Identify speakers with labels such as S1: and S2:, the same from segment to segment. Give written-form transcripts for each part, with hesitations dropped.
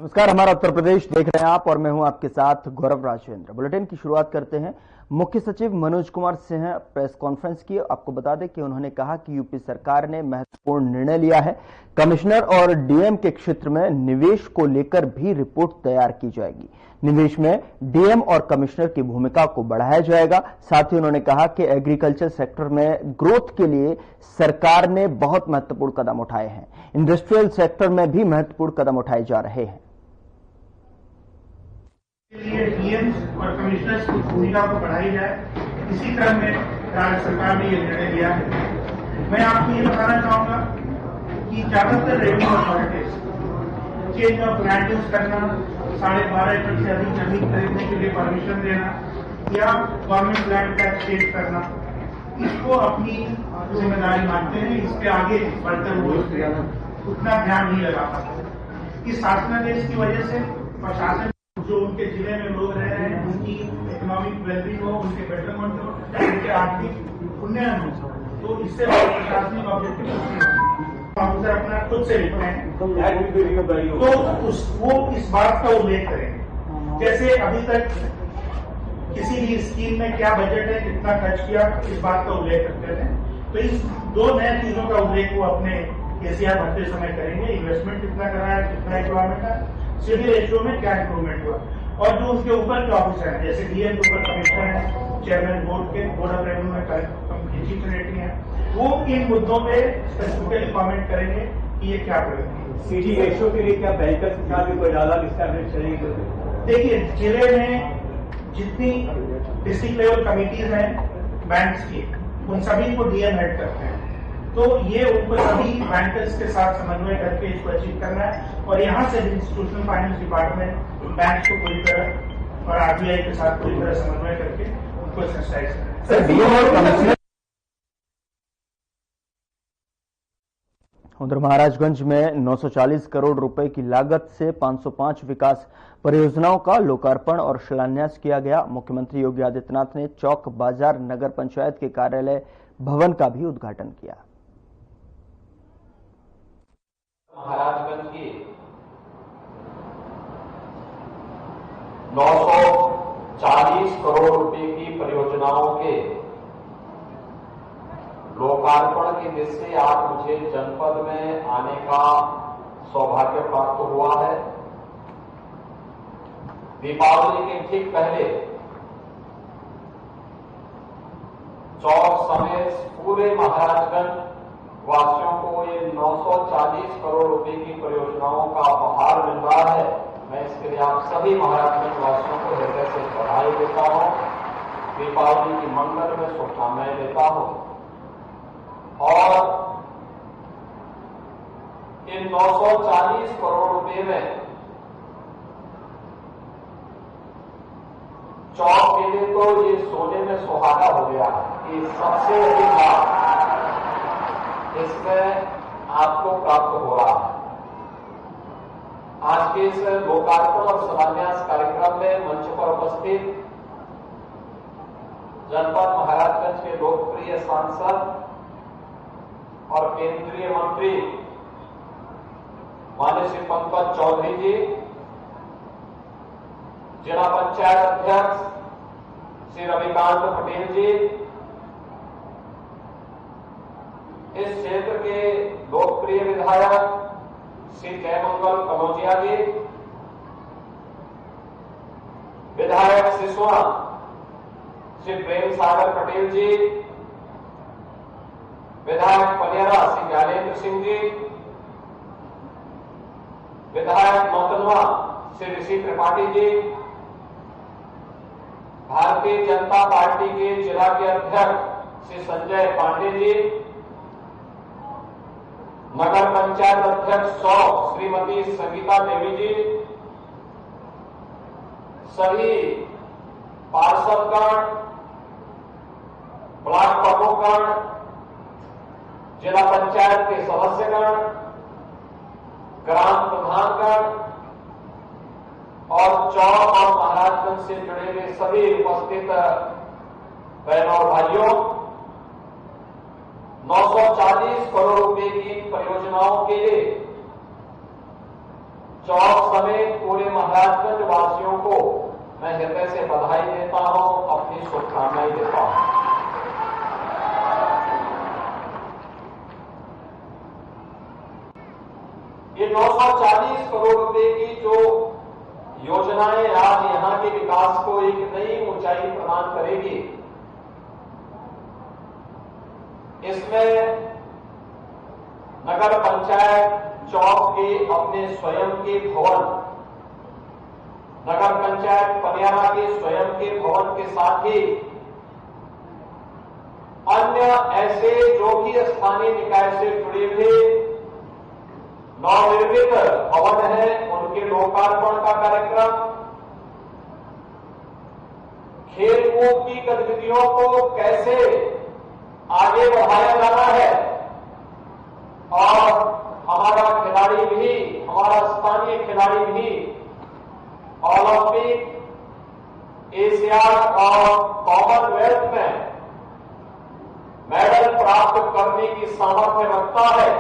S1: नमस्कार, हमारा उत्तर प्रदेश देख रहे हैं आप और मैं हूं आपके साथ गौरव राजेंद्र। बुलेटिन की शुरुआत करते हैं। मुख्य सचिव मनोज कुमार सिंह प्रेस कॉन्फ्रेंस की। आपको बता दें कि उन्होंने कहा कि यूपी सरकार ने महत्वपूर्ण निर्णय लिया है। कमिश्नर और डीएम के क्षेत्र में निवेश को लेकर भी रिपोर्ट तैयार की जाएगी। निवेश में डीएम और कमिश्नर की भूमिका को बढ़ाया जाएगा। साथ ही उन्होंने कहा कि एग्रीकल्चर सेक्टर में ग्रोथ के लिए सरकार ने बहुत महत्वपूर्ण कदम उठाए हैं। इंडस्ट्रियल सेक्टर में भी महत्वपूर्ण कदम उठाए जा रहे हैं।
S2: लिए डीएम्स और कमिश्नर्स की भूमिका को बढ़ाई जाए, इसी क्रम में राज्य सरकार ने यह निर्णय लिया है। मैं आपको ये बताना चाहूंगा कि ज्यादातर revenue authorities change of land use करना, 12.5 एकड़ से अधिक जमीन खरीदने के लिए परमिशन देना या गवर्नमेंट लैंड टैक्स चेंज करना, इसको अपनी जिम्मेदारी मानते हैं। इसके आगे बढ़ते हुए उतना ध्यान नहीं लगा पाते। इस शासनादेश की वजह से प्रशासन जो उनके जिले में लोग रह रहे हैं, उनकी इकोनॉमिक वेलबींग हो, उनके बेटरमेंट हो, उनके आर्थिक उन्नयन हो, तो इससे प्रशासनिक ऑब्जेक्टिव ऑफिसर अपना खुद से लिखते हैं तो वो इस बात का उल्लेख करेंगे। जैसे अभी तक किसी भी स्कीम में क्या बजट है, कितना खर्च किया, इस बात का उल्लेख करते थे। तो इस 2 नए चीजों का उल्लेख वो अपने केसीआर भरते समय करेंगे। इन्वेस्टमेंट कितना कराया, कितना एम्प्लॉयमेंट है, सिविल रेशियो में क्या इंप्रूवमेंट हुआ, और जो उसके ऊपर के ऑफिसर हैं जैसे डीएम के ऊपर कमिश्नर है, चेयरमैन बोर्ड ऑफ रेवेन्यू में चीफ सेक्रेटरी है, वो इन मुद्दों पे स्पेसिफिकली कमेंट करेंगे कि ये क्या प्रगति है।
S3: सीडी रेशियो के लिए क्या बैंकर्स के साथ भी कोई डायलॉग इस्टेब्लिश करेंगे?
S2: देखिए, जिले में जितनी डिस्ट्रिक्ट लेवल कमिटीज हैं बैंक्स की, उन सभी को डीएम हेड करते हैं। तो ये उनको सभी बैंकर्स के साथ समन्वय करके इसको अचीव करना है, और यहाँ से इंस्टीट्यूशनल फाइनेंस डिपार्टमेंट बैंक को पूरी तरह और आरबीआई के साथ पूरी तरह समन्वय करके उनको एक्सरसाइज करना है।
S1: उधर महाराजगंज में 940 करोड़ रुपए की लागत से 505 विकास परियोजनाओं का लोकार्पण और शिलान्यास किया गया। मुख्यमंत्री योगी आदित्यनाथ ने चौक बाजार नगर पंचायत के कार्यालय भवन का भी उद्घाटन किया।
S4: महाराजगंज की 940 करोड़ रुपए की परियोजनाओं के लोकार्पण की दृष्टि से आज मुझे जनपद में आने का सौभाग्य प्राप्त हुआ है। दीपावली के ठीक पहले चौक समेत पूरे महाराजगंज वासियों को ये 940 करोड़ रुपए की परियोजनाओं का उपहार मिल रहा है। मैं इसके लिए आप सभी महाराजगंज वासियों को हृदय से बधाई देता हूं, दीपावली की मंगल में शुभकामनाएं देता हूं। और इन 940 करोड़ रुपए में चौक के लिए तो ये सोने में सुहागा हो गया कि सबसे अधिक लाभ इसमें आपको प्राप्त हो रहा है। आज के इस लोकार्पण और शिलान्यास कार्यक्रम में मंच पर उपस्थित जनपद महाराजगंज के लोकप्रिय सांसद और केंद्रीय मंत्री माननीय श्री पंकज चौधरी जी, जिला पंचायत अध्यक्ष श्री रविकांत पटेल जी, इस क्षेत्र के लोकप्रिय विधायक श्री जयमंगल कनौजिया जी, विधायक सिसोआ श्री प्रेम सागर पटेल जी, विधायक पलियारा श्री ज्ञानेन्द्र सिंह जी, विधायक नौतनवा श्री ऋषि त्रिपाठी जी, भारतीय जनता पार्टी के जिला के अध्यक्ष श्री संजय पांडे जी, नगर पंचायत अध्यक्ष 100 श्रीमती संगीता देवी जी, सभी पार्षदगण, ब्लॉक प्रमुखगण, जिला पंचायत के सदस्यगण, ग्राम प्रधानगण और चौक और महाराजगंज से जुड़े हुए सभी उपस्थित बहनों और भाइयों, 940 करोड़ रुपए की परियोजनाओं के लिए चौक समेत पूरे महाराजगंज वासियों को मैं हृदय से बधाई देता हूं, अपनी शुभकामनाएं देता हूं। ये 940 करोड़ रुपए की जो योजनाएं आज यहां के विकास को एक नई ऊंचाई प्रदान करेगी, इसमें नगर पंचायत चौक के अपने स्वयं के भवन, नगर पंचायत पनियारा के स्वयं के भवन के साथ ही अन्य ऐसे जो भी स्थानीय निकाय से जुड़े हुए नवनिर्मित भवन है, उनके लोकार्पण का कार्यक्रम, खेलकूद की गतिविधियों को कैसे आगे बढ़ाया जाना है और हमारा खिलाड़ी भी, हमारा स्थानीय खिलाड़ी भी ओलंपिक, एशियाड और कॉमनवेल्थ में मेडल प्राप्त करने की सामर्थ्य रखता है।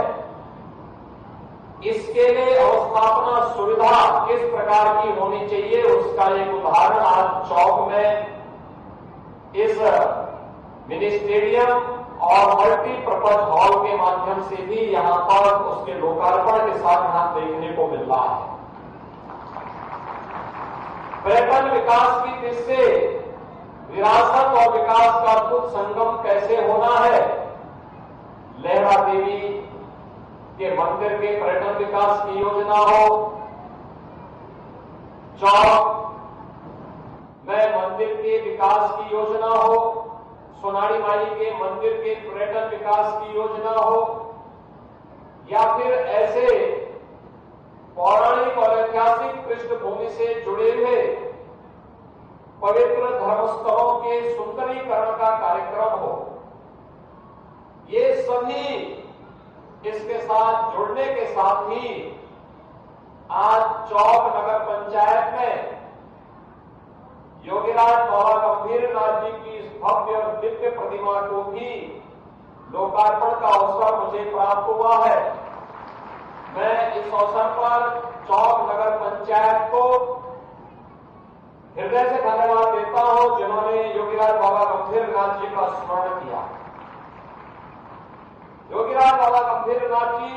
S4: इसके लिए अवस्थापना सुविधा किस प्रकार की होनी चाहिए, उसका एक उदाहरण आज चौक में इस मिनी स्टेडियम और मल्टीपर्पज हॉल के माध्यम से भी यहां पर उसके लोकार्पण के साथ यहां देखने को मिल रहा है। पर्यटन विकास की दृष्टि से विरासत और विकास का अद्भुत संगम कैसे होना है, लहरा देवी के मंदिर के पर्यटन विकास की योजना हो, चौक में मंदिर के विकास की योजना हो, सोनाड़ी माई के मंदिर के पर्यटन विकास की योजना हो, या फिर ऐसे पौराणिक और ऐतिहासिक पृष्ठभूमि से जुड़े हुए पवित्र धर्मस्थलों के सुंदरीकरण का कार्यक्रम हो, ये सभी इसके साथ जुड़ने के साथ ही आज चौक नगर पंचायत में योगीराज बाबा गंभीरनाथ जी की इस भव्य और दिव्य प्रतिमा को भी लोकार्पण का अवसर मुझे प्राप्त हुआ है। मैं इस अवसर पर चौक नगर पंचायत को हृदय से धन्यवाद देता हूं, जिन्होंने योगीराज बाबा गंभीरनाथ जी का स्मरण किया। योगीराज बाबा गंभीरनाथ जी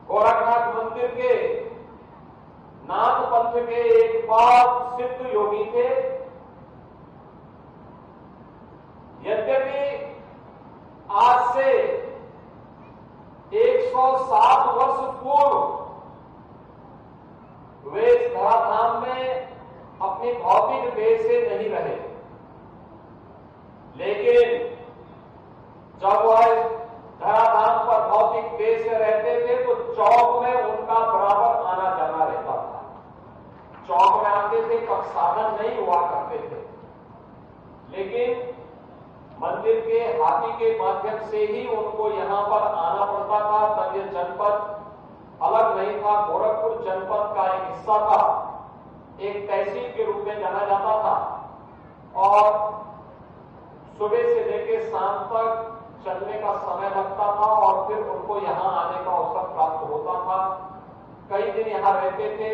S4: गोरखनाथ मंदिर के नाथ पंथ के एक बहुत सिद्ध योगी थे। यद्यपि आज से 107 वर्ष पूर्व वे इस धराधाम में अपनी भौतिक देह से नहीं रहे, लेकिन जब वह धराधाम पर भौतिक देह से रहते थे तो चौक में उनका बराबर आना जाना रहता था। चौक में आते थे तब साधन नहीं हुआ करते थे, लेकिन मंदिर के हाथी के माध्यम से ही उनको यहां पर आना पड़ता था। तब यह जनपद अलग नहीं था, गोरखपुर जनपद का एक हिस्सा था, एक तहसील के रूप में जाना जाता था और सुबह से लेकर शाम तक चलने का समय लगता था और फिर उनको यहां आने का अवसर प्राप्त होता था। कई दिन यहां रहते थे।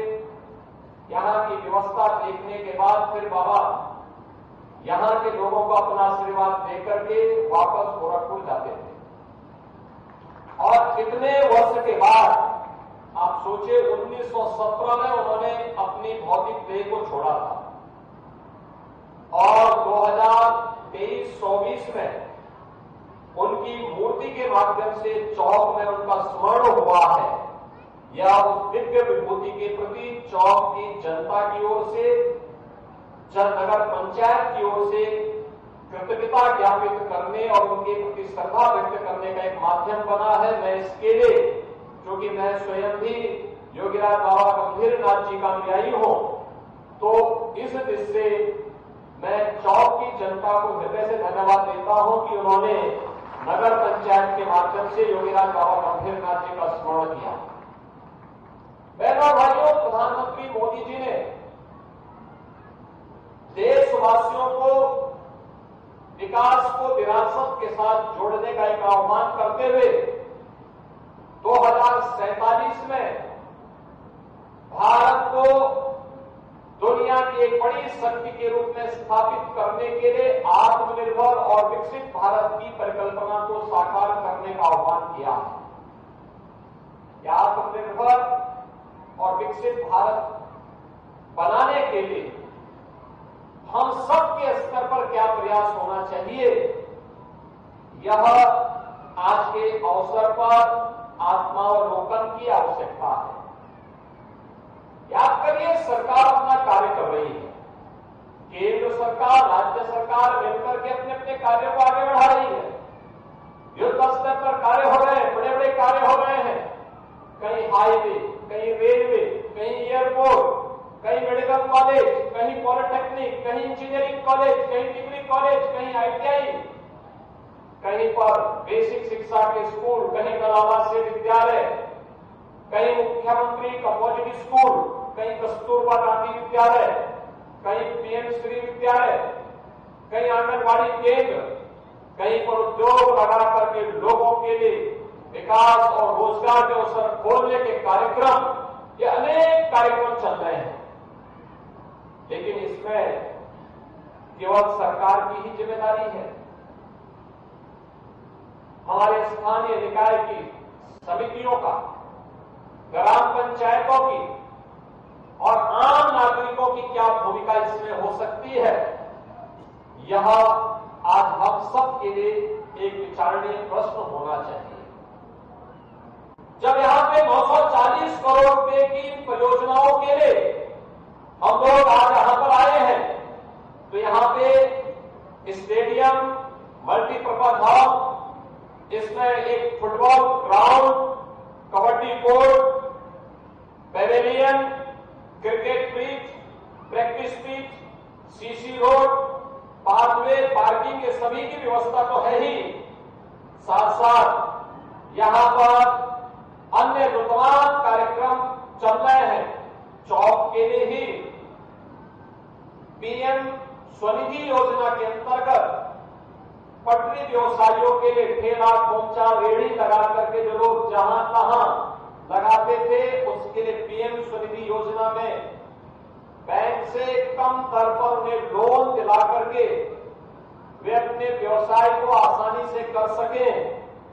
S4: यहां की व्यवस्था देखने के बाद फिर बाबा यहां के लोगों को अपना आशीर्वाद देकर के वापस गोरखपुर जाते थे। और इतने वर्ष के बाद आप सोचिए 1917 में उन्होंने अपनी भौतिक देह को छोड़ा था और 2023-24 में उनकी मूर्ति के माध्यम से चौक में उनका स्मरण हुआ है। यह उस दिव्य विभूति के प्रति चौक की जनता की ओर से, नगर पंचायत की ओर से कृतज्ञता ज्ञापित करने और उनके प्रति श्रद्धा व्यक्त करने का एक माध्यम बना है। मैं इसके लिए, क्योंकि मैं स्वयं भी योगीराज बाबा गंभीरनाथ जी का अनुयायी हूं, तो इस दृष्टि से मैं चौक की जनता को हृदय से धन्यवाद देता हूं कि उन्होंने नगर पंचायत के माध्यम से योगीराज बाबा गंभीरनाथ जी का स्मरण किया। बहनों भाइयों, प्रधानमंत्री मोदी जी ने देशवासियों को विकास को विरासत के साथ जोड़ने का एक आह्वान करते हुए 2000 2047 में भारत को दुनिया की एक बड़ी शक्ति के रूप में स्थापित करने के लिए आत्मनिर्भर और विकसित भारत की परिकल्पना को साकार करने का आह्वान किया है। आत्मनिर्भर और विकसित भारत बनाने के लिए हम सबके स्तर पर क्या प्रयास होना चाहिए, यह आज के अवसर पर आत्मावलोकन की आवश्यकता है। याद करिए, सरकार अपना कार्य कर रही है। केंद्र सरकार, राज्य सरकार मिलकर के अपने अपने कार्यों को आगे बढ़ा रही है। युद्ध स्तर पर कार्य हो रहे हैं, बड़े बड़े कार्य हो रहे हैं। कहीं हाईवे, कहीं रेलवे, कहीं एयरपोर्ट, कहीं मेडिकल कॉलेज, कहीं पॉलिटेक्निक, कहीं इंजीनियरिंग कॉलेज, कहीं डिग्री कॉलेज, कहीं आईटीआई, कहीं पर बेसिक शिक्षा के स्कूल, कहीं कलावासी विद्यालय, कहीं मुख्यमंत्री कम्युनिटी स्कूल, कहीं कस्तूरबा गांधी विद्यालय, कहीं पीएम श्री विद्यालय, कहीं आंगनबाड़ी केंद्र, कहीं पर उद्योग लगा करके लोगों के लिए विकास और रोजगार के अवसर खोलने के कार्यक्रम, ये अनेक कार्यक्रम चल रहे हैं। लेकिन इसमें केवल सरकार की ही जिम्मेदारी है। हमारे स्थानीय निकाय की समितियों का, ग्राम पंचायतों की और आम नागरिकों की क्या भूमिका इसमें हो सकती है, यह आज हम सब के लिए एक विचारणीय प्रश्न होना चाहिए। जब यहां पे 940 करोड़ रुपए की परियोजनाओं के लिए हम लोग आज यहां पर आए हैं, तो यहां पे स्टेडियम, मल्टीपर्पज हॉल, इसमें एक football ground, kabaddi court, pavilion, cricket pitch, practice pitch, CC road, pathway, parking, ये सभी की व्यवस्था तो है ही। साथ साथ यहां पर अन्य तमाम कार्यक्रम चल रहे हैं। चौक के लिए ही पीएम स्वनिधि योजना के अंतर्गत पटरी व्यवसायियों के लिए ठेला, खोमचा, रेहड़ी लगा करके जो लोग जहां तहां लगाते थे, उसके लिए पीएम स्वनिधि योजना में बैंक से कम दर पर उन्हें लोन दिला करके वे अपने व्यवसाय को आसानी से कर सकें,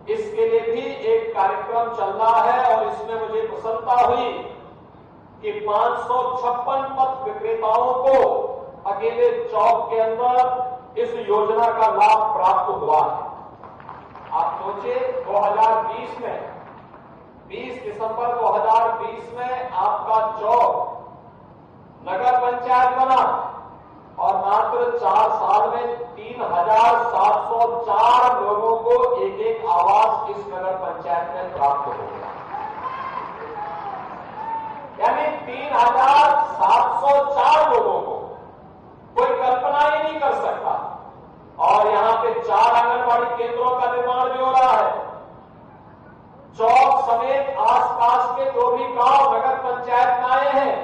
S4: इसके लिए भी एक कार्यक्रम चल रहा है। और इसमें मुझे प्रसन्नता हुई कि 556 पथ विक्रेताओं को अकेले चौक के अंदर इस योजना का लाभ प्राप्त हुआ है। आप सोचिए, 2020 में 20 दिसंबर 2020 में आपका चौक नगर पंचायत बना और मात्र 4 साल में 3,704 लोगों को एक एक आवास इस नगर पंचायत में प्राप्त हो गया। यानी 3,704 लोगों को कोई कल्पना ही नहीं कर सकता। और यहां पे 4 आंगनबाड़ी केंद्रों का निर्माण भी हो रहा है। चौक समेत आसपास के जो भी गांव नगर पंचायत में आए हैं,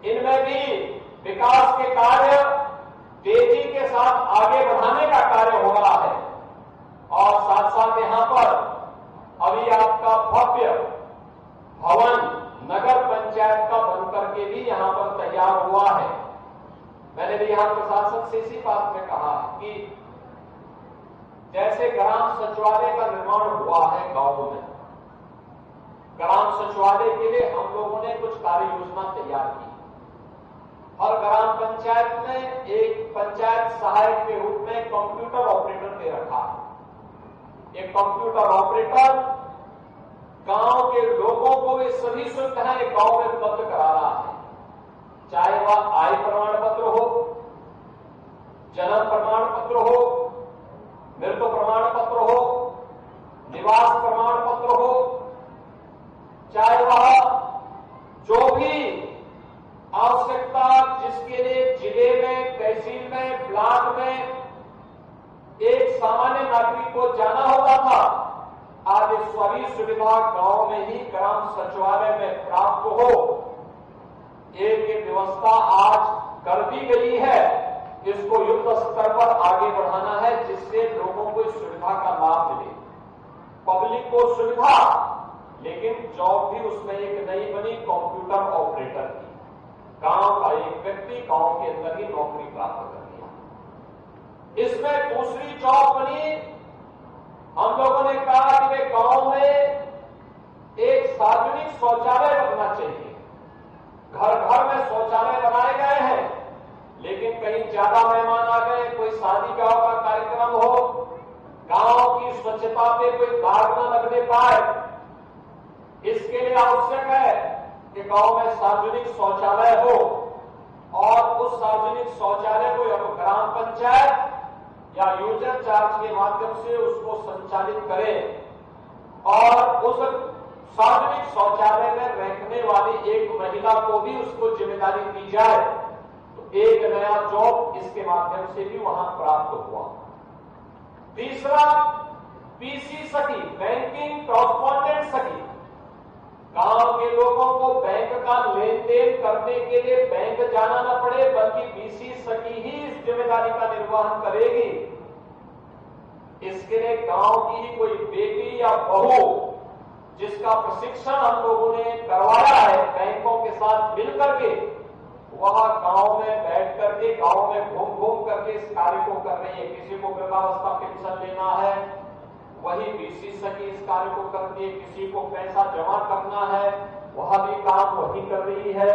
S4: इनमें भी विकास के कार्य तेजी के साथ आगे बढ़ाने का कार्य हो रहा है। और साथ साथ यहां पर अभी आपका भव्य भवन नगर पंचायत का बनकर के भी यहां पर तैयार हुआ है। मैंने भी यहां प्रशासन से इसी बात में कहा कि जैसे ग्राम सचिवालय का निर्माण हुआ है गांवों में, ग्राम सचिवालय के लिए हम लोगों ने कुछ कार्य योजना तैयार की। हर ग्राम पंचायत में एक पंचायत सहायक के रूप में कंप्यूटर ऑपरेटर दे रखा है। एक कंप्यूटर ऑपरेटर गांव के लोगों को वे सभी सुविधाएं गांव में उपलब्ध करा रहा है, चाहे वह आय प्रमाण पत्र हो, जन्म प्रमाण पत्र हो, मृत्यु प्रमाण पत्र हो, निवास प्रमाण पत्र हो, चाहे वह जो भी आवश्यकता जिसके लिए जिले में, तहसील में, ब्लॉक में एक सामान्य नागरिक को जाना होता था, आज सभी सुविधा गांव में ही ग्राम सचिवालय में प्राप्त हो, एक व्यवस्था आज कर दी गई है। इसको युद्ध स्तर पर आगे बढ़ाना है, जिससे लोगों को इस सुविधा का लाभ मिले, पब्लिक को सुविधा लेकिन जॉब भी उसमें एक नई बनी कंप्यूटर ऑपरेटर की। गांव का एक व्यक्ति गांव के अंदर ही नौकरी प्राप्त कर लिया। इसमें दूसरी जॉब बनी, हम लोगों ने कहा कि वे गांव में एक सार्वजनिक शौचालय बनना चाहिए। घर घर में शौचालय बनाए गए हैं, लेकिन कहीं ज्यादा मेहमान आ गए, कोई शादी ब्याह का कार्यक्रम हो, गांव की स्वच्छता पे कोई दाग न लगने पाए, इसके लिए आवश्यक है कि गांव में सार्वजनिक शौचालय हो और उस सार्वजनिक शौचालय को या तो ग्राम पंचायत या यूजर चार्ज के माध्यम से उसको संचालित करें और उस सार्वजनिक शौचालय में रहने वाली एक महिला को भी उसको जिम्मेदारी दी जाए। तो एक नया जॉब इसके माध्यम से भी वहां प्राप्त हुआ। तीसरा, पीसी सखी, बैंकिंग कॉरस्पॉन्डेंट सखी। गांव के लोगों को बैंक का लेन देन करने के लिए बैंक जाना न पड़े, बल्कि पीसी सखी ही इस जिम्मेदारी का निर्वहन करेगी। इसके लिए गांव की ही कोई बेटी या बहू जिसका प्रशिक्षण हम लोगों ने करवाया है बैंकों के साथ मिलकर के, वह गांव में बैठ करके गांव में घूम घूम करके इस कार्य को कर रही है। किसी को वृद्धावस्था पेंशन लेना है, वही बीसी सखी इस कार्य को करती है। किसी को पैसा जमा करना है, वह भी काम वही कर रही है।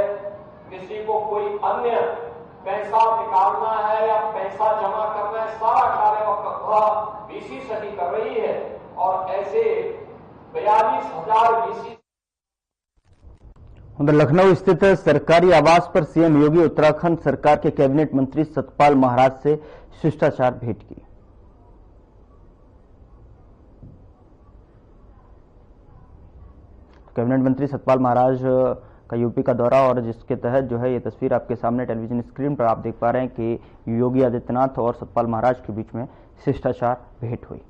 S4: किसी को कोई अन्य पैसा निकालना है या पैसा जमा करना है, सारा कार्य वह बीसी सखी कर रही है। और ऐसे 42,000 बीसी।
S1: उधर लखनऊ स्थित सरकारी आवास पर सीएम योगी उत्तराखंड सरकार के कैबिनेट मंत्री सतपाल महाराज से शिष्टाचार भेंट की। कैबिनेट मंत्री सतपाल महाराज का यूपी का दौरा, और जिसके तहत जो है ये तस्वीर आपके सामने टेलीविजन स्क्रीन पर आप देख पा रहे हैं कि योगी आदित्यनाथ और सतपाल महाराज के बीच में शिष्टाचार भेंट हुई।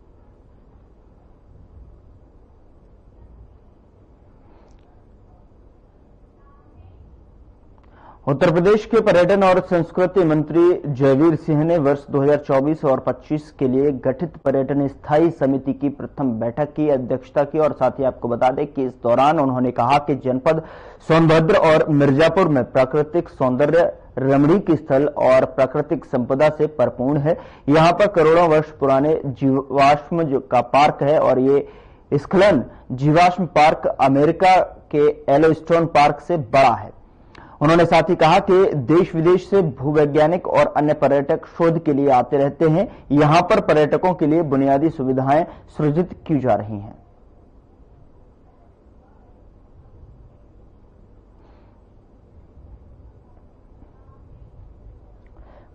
S1: उत्तर प्रदेश के पर्यटन और संस्कृति मंत्री जयवीर सिंह ने वर्ष 2024 और 25 के लिए गठित पर्यटन स्थायी समिति की प्रथम बैठक की अध्यक्षता की। और साथ ही आपको बता दें कि इस दौरान उन्होंने कहा कि जनपद सोनभद्र और मिर्जापुर में प्राकृतिक सौंदर्य, रमणीक स्थल और प्राकृतिक संपदा से परिपूर्ण है। यहाँ पर करोड़ों वर्ष पुराने जीवाश्म का पार्क है और ये स्खलन जीवाश्म पार्क अमेरिका के येलोस्टोन पार्क से बड़ा है। उन्होंने साथ ही कहा कि देश विदेश से भूवैज्ञानिक और अन्य पर्यटक शोध के लिए आते रहते हैं। यहां पर पर्यटकों के लिए बुनियादी सुविधाएं सृजित की जा रही हैं।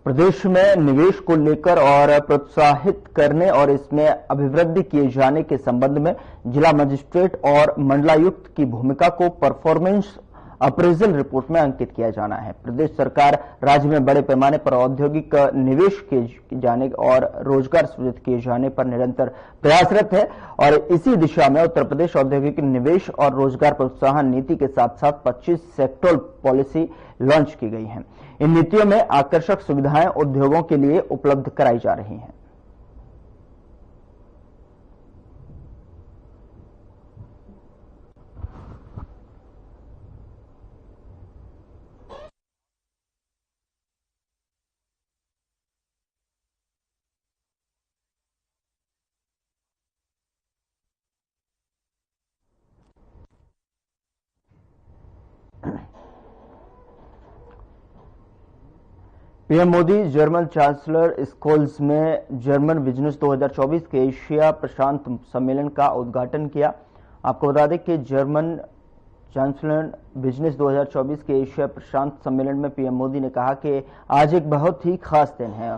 S1: प्रदेश में निवेश को लेकर और प्रोत्साहित करने और इसमें अभिवृद्धि किए जाने के संबंध में जिला मजिस्ट्रेट और मंडलायुक्त की भूमिका को परफॉर्मेंस अप्रेजल रिपोर्ट में अंकित किया जाना है। प्रदेश सरकार राज्य में बड़े पैमाने पर औद्योगिक निवेश किए जाने और रोजगार सृजित किए जाने पर निरंतर प्रयासरत है और इसी दिशा में उत्तर प्रदेश औद्योगिक निवेश और रोजगार प्रोत्साहन नीति के साथ साथ 25 सेक्टोरल पॉलिसी लॉन्च की गई है। इन नीतियों में आकर्षक सुविधाएं उद्योगों के लिए उपलब्ध कराई जा रही हैं। PM Modi German chancellor Scholz में जर्मन बिजनेस 2024 के एशिया प्रशांत सम्मेलन का उद्घाटन किया। आपको बता दें कि जर्मन चांसलर बिजनेस 2024 के एशिया प्रशांत सम्मेलन में पीएम मोदी ने कहा कि आज एक बहुत ही खास दिन है।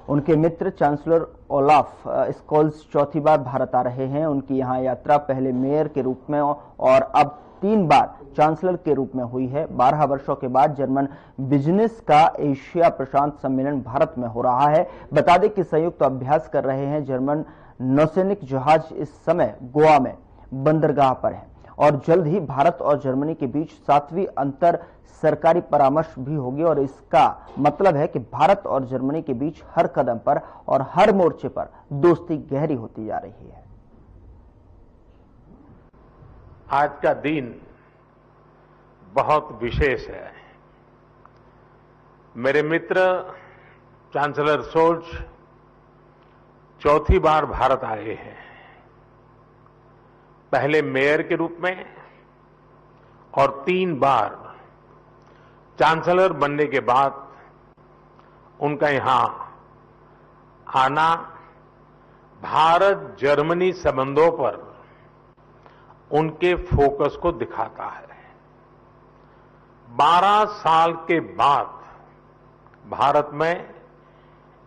S1: उनके मित्र चांसलर ओलाफ स्कोल्स चौथी बार भारत आ रहे हैं। उनकी यहां यात्रा पहले मेयर के रूप में और अब 3 बार चांसलर के रूप में हुई है। 12 वर्षों के बाद जर्मन बिजनेस का एशिया प्रशांत सम्मेलन भारत में हो रहा है। बता दें कि संयुक्त अभ्यास कर रहे हैं जर्मन नौसैनिक जहाज इस समय गोवा में बंदरगाह पर है और जल्द ही भारत और जर्मनी के बीच 7वीं अंतर सरकारी परामर्श भी होगी और इसका मतलब है कि भारत और जर्मनी के बीच हर कदम पर और हर मोर्चे पर दोस्ती गहरी होती जा रही है।
S5: आज का दिन बहुत विशेष है। मेरे मित्र चांसलर शोल्ट्ज चौथी बार भारत आए हैं। पहले मेयर के रूप में और 3 बार चांसलर बनने के बाद उनका यहां आना भारत जर्मनी संबंधों पर उनके फोकस को दिखाता है। 12 साल के बाद भारत में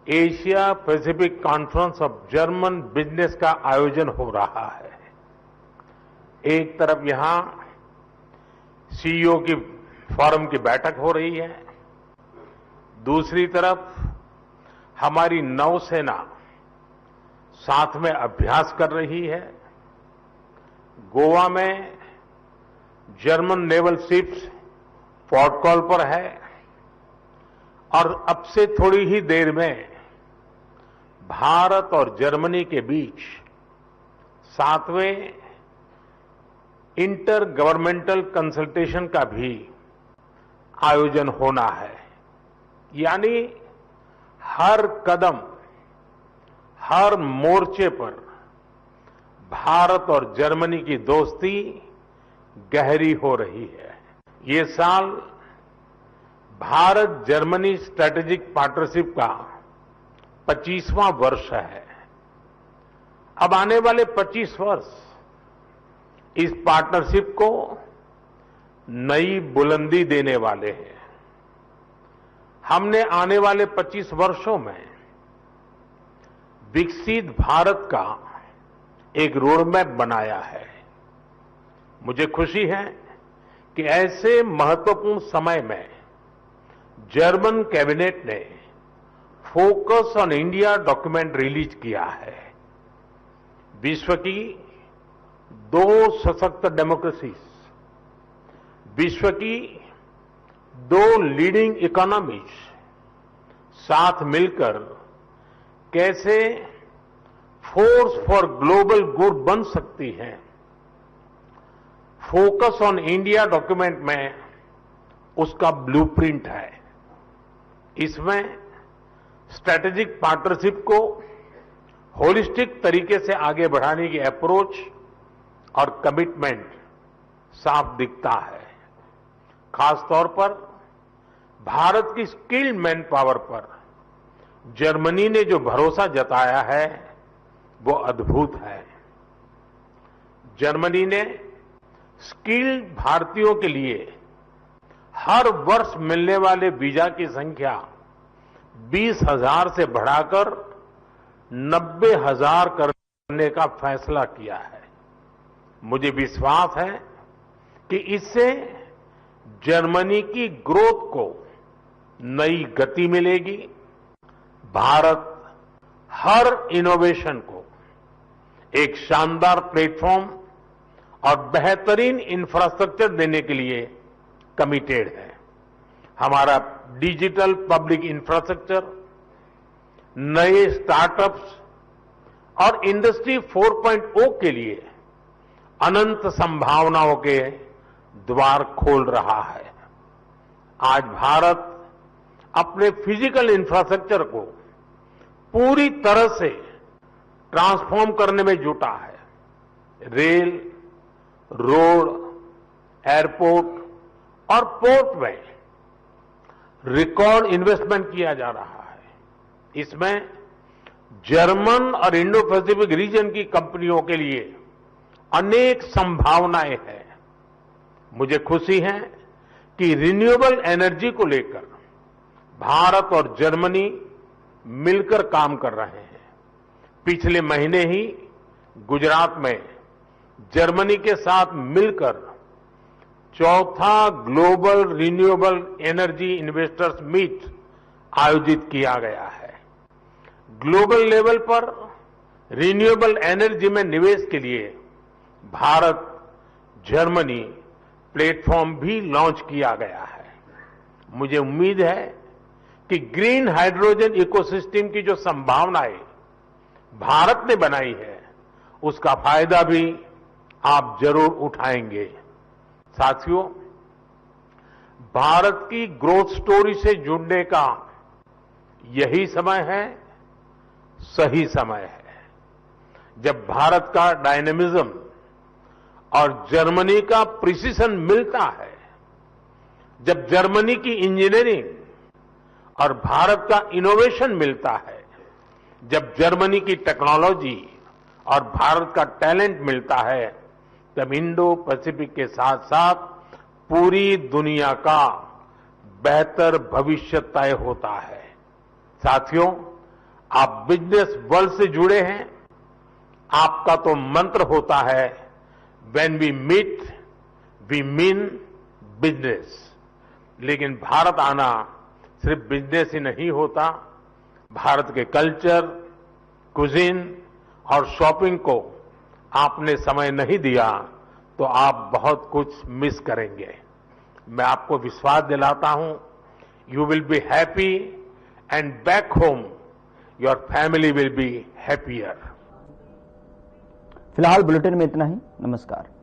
S5: Asia Pacific conference of German business का आयोजन हो रहा है। एक तरफ यहां सीईओ की फोरम की बैठक हो रही है, दूसरी तरफ हमारी नौसेना साथ में अभ्यास कर रही है। गोवा में German naval ships port call पर है और अब से थोड़ी ही देर में भारत और जर्मनी के बीच 7वें इंटर गवर्नमेंटल कंसल्टेशन का भी आयोजन होना है। यानी हर कदम, हर मोर्चे पर भारत और जर्मनी की दोस्ती गहरी हो रही है। ये साल भारत जर्मनी स्ट्रेटेजिक पार्टनरशिप का 25वां वर्ष है। अब आने वाले 25 वर्ष इस पार्टनरशिप को नई बुलंदी देने वाले हैं। हमने आने वाले 25 वर्षों में विकसित भारत का एक रोडमैप बनाया है। मुझे खुशी है कि ऐसे महत्वपूर्ण समय में जर्मन कैबिनेट ने focus on India document release किया है। विश्व की 2 सशक्त डेमोक्रेसीज, विश्व की 2 लीडिंग इकोनॉमीज साथ मिलकर कैसे फोर्स फॉर ग्लोबल गुड बन सकती हैं। फोकस ऑन इंडिया डॉक्यूमेंट में उसका ब्लूप्रिंट है। इसमें स्ट्रैटेजिक पार्टनरशिप को होलिस्टिक तरीके से आगे बढ़ाने की अप्रोच और कमिटमेंट साफ दिखता है। खासतौर पर भारत की स्किल्ड मैन पावर पर जर्मनी ने जो भरोसा जताया है वो अद्भुत है। जर्मनी ने स्किल्ड भारतीयों के लिए हर वर्ष मिलने वाले वीजा की संख्या 20,000 से बढ़ाकर 90,000 करने का फैसला किया है। मुझे विश्वास है कि इससे जर्मनी की ग्रोथ को नई गति मिलेगी। भारत हर इनोवेशन को एक शानदार प्लेटफॉर्म और बेहतरीन इंफ्रास्ट्रक्चर देने के लिए कमिटेड है। हमारा डिजिटल पब्लिक इंफ्रास्ट्रक्चर, नए स्टार्टअप्स और इंडस्ट्री 4.0 के लिए अनंत संभावनाओं के द्वार खोल रहा है। आज भारत अपने फिजिकल इंफ्रास्ट्रक्चर को पूरी तरह से ट्रांसफॉर्म करने में जुटा है। रेल, रोड, एयरपोर्ट और पोर्ट में रिकॉर्ड इन्वेस्टमेंट किया जा रहा है। इसमें जर्मन और इंडो पैसिफिक रीजन की कंपनियों के लिए अनेक संभावनाएं हैं। मुझे खुशी है कि रिन्यूएबल एनर्जी को लेकर भारत और जर्मनी मिलकर काम कर रहे हैं। पिछले महीने ही गुजरात में जर्मनी के साथ मिलकर चौथा global renewable energy investors meet आयोजित किया गया है। ग्लोबल लेवल पर रिन्यूएबल एनर्जी में निवेश के लिए भारत जर्मनी प्लेटफॉर्म भी लॉन्च किया गया है। मुझे उम्मीद है कि ग्रीन हाइड्रोजन इकोसिस्टम की जो संभावनाएं भारत ने बनाई है उसका फायदा भी आप जरूर उठाएंगे। साथियों, भारत की ग्रोथ स्टोरी से जुड़ने का यही समय है, सही समय है, जब भारत का डायनेमिज्म और जर्मनी का प्रिसिशन मिलता है, जब जर्मनी की इंजीनियरिंग और भारत का इनोवेशन मिलता है, जब जर्मनी की टेक्नोलॉजी और भारत का टैलेंट मिलता है, तब इंडो पैसिफिक के साथ साथ पूरी दुनिया का बेहतर भविष्य तय होता है। साथियों, आप बिजनेस वर्ल्ड से जुड़े हैं। आपका तो मंत्र होता है, when we meet we mean business. लेकिन भारत आना सिर्फ बिजनेस ही नहीं होता। भारत के कल्चर, कुजीन और शॉपिंग को आपने समय नहीं दिया तो आप बहुत कुछ मिस करेंगे। मैं आपको विश्वास दिलाता हूं, you will be happy and back home your family will be happier.
S1: फिलहाल बुलेटिन में इतना ही। नमस्कार।